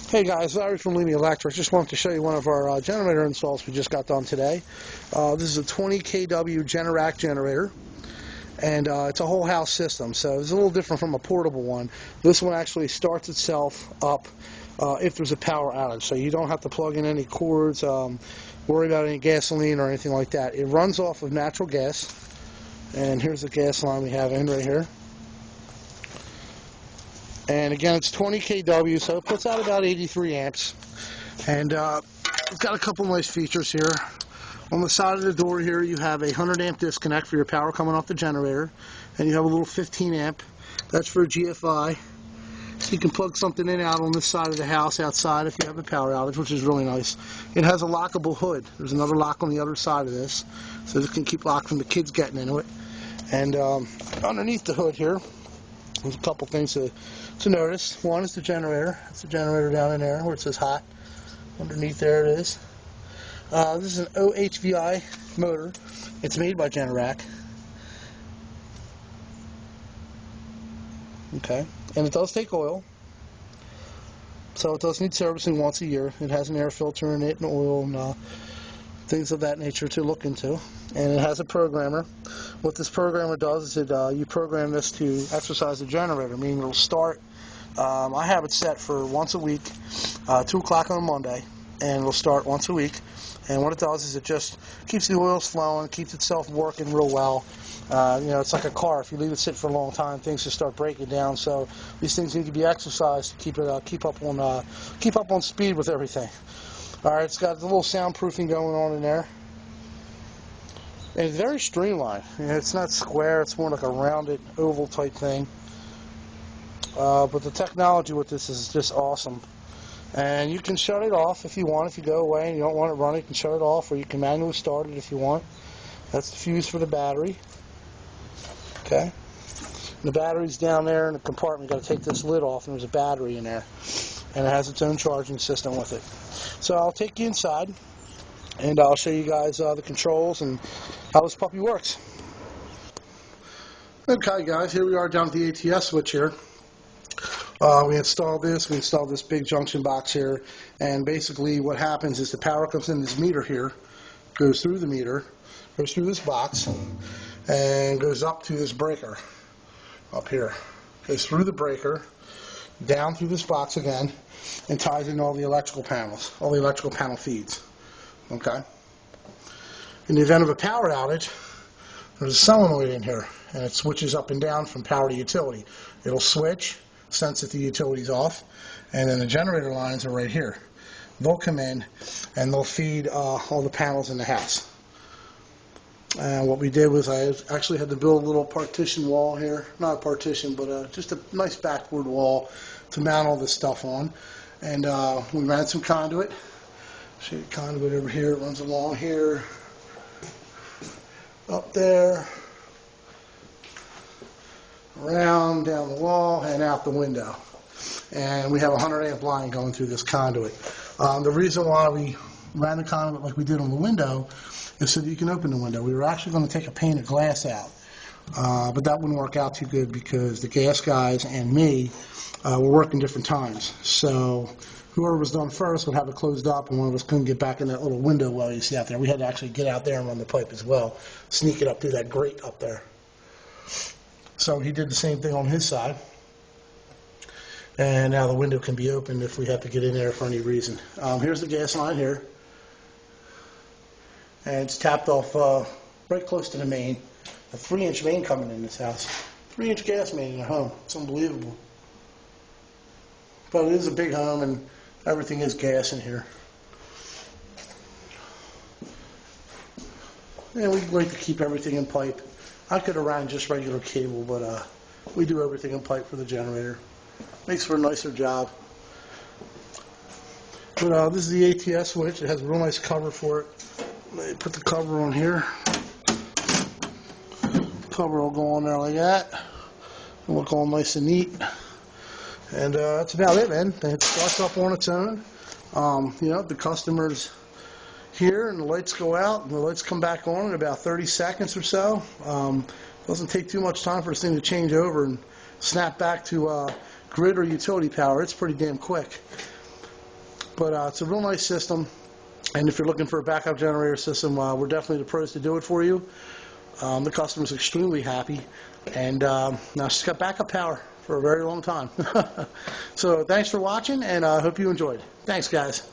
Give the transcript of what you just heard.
Hey guys, Larry from Leamy Electric. Just wanted to show you one of our generator installs we just got done today. This is a 20 kW Generac generator, and it's a whole house system, so it's a little different from a portable one. This one actually starts itself up if there's a power outage, so you don't have to plug in any cords, worry about any gasoline or anything like that. It runs off of natural gas, and here's the gas line we have in right here. And again, it's 20 kW, so it puts out about 83 amps. And it's got a couple nice features here. On the side of the door here, you have a 100 amp disconnect for your power coming off the generator. And you have a little 15 amp. That's for GFI. So you can plug something in out on this side of the house outside if you have a power outage, which is really nice. It has a lockable hood. There's another lock on the other side of this, so this can keep locked from the kids getting into it. And underneath the hood here, there's a couple things to notice. One is the generator. It's the generator down in there where it says hot. Underneath there it is. This is an OHVI motor. It's made by Generac. Okay, and it does take oil, so it does need servicing once a year. It has an air filter in it and oil and things of that nature to look into. And it has a programmer. What this programmer does is you program this to exercise the generator, meaning it'll start. I have it set for once a week, 2 o'clock on a Monday, and it'll start once a week. And what it does is it just keeps the oils flowing, keeps itself working real well. It's like a car. If you leave it sit for a long time, things just start breaking down. So these things need to be exercised to keep up on speed with everything. All right, it's got a little soundproofing going on in there. And it's very streamlined. It's not square, it's more like a rounded oval type thing. But the technology with this is just awesome. And you can shut it off if you want. If you go away and you don't want it running, you can shut it off, or you can manually start it if you want. That's the fuse for the battery. Okay. And the battery's down there in the compartment. You've got to take this lid off, and there's a battery in there. And it has its own charging system with it. So I'll take you inside, and I'll show you guys the controls and how this puppy works. Okay guys, here we are down at the ATS switch here. We installed this big junction box here, and basically what happens is the power comes in this meter here, goes through the meter, goes through this box, and goes up to this breaker up here. Goes through the breaker, down through this box again, and ties in all the electrical panels, all the electrical panel feeds. Okay. In the event of a power outage, there's a solenoid in here, and it switches up and down from power to utility. It'll switch, sense that the utility's off, and then the generator lines are right here. They'll come in and they'll feed all the panels in the house. And what we did was I actually had to build a little partition wall here, not a partition, but just a nice backboard wall to mount all this stuff on. And we ran some conduit. Show you conduit over here. It runs along here, up there, around, down the wall, and out the window. And we have a 100 amp line going through this conduit. The reason why we ran the conduit like we did on the window is so that you can open the window. We were actually going to take a pane of glass out, but that wouldn't work out too good because the gas guys and me were working different times. So whoever was done first would have it closed up, and one of us couldn't get back in that little window well you see out there. We had to actually get out there and run the pipe as well, sneak it up through that grate up there. So he did the same thing on his side, and now the window can be opened if we have to get in there for any reason. Here's the gas line here, and it's tapped off right close to the main. A 3-inch main coming in this house. 3-inch gas main in a home. It's unbelievable. But it is a big home, and everything is gas in here. And we like to keep everything in pipe. I could have ran just regular cable, but we do everything in pipe for the generator. Makes for a nicer job. But this is the ATS switch. It has a real nice cover for it. Let me put the cover on here. Cover will go on there like that. It'll look all nice and neat. And that's about it, man. It starts up on its own. The customer's here and the lights go out and the lights come back on in about 30 seconds or so. Doesn't take too much time for this thing to change over and snap back to grid or utility power. It's pretty damn quick. But it's a real nice system, and if you're looking for a backup generator system, we're definitely the pros to do it for you. The customer's extremely happy, and now she's got backup power for a very long time. So thanks for watching, and I hope you enjoyed. Thanks, guys.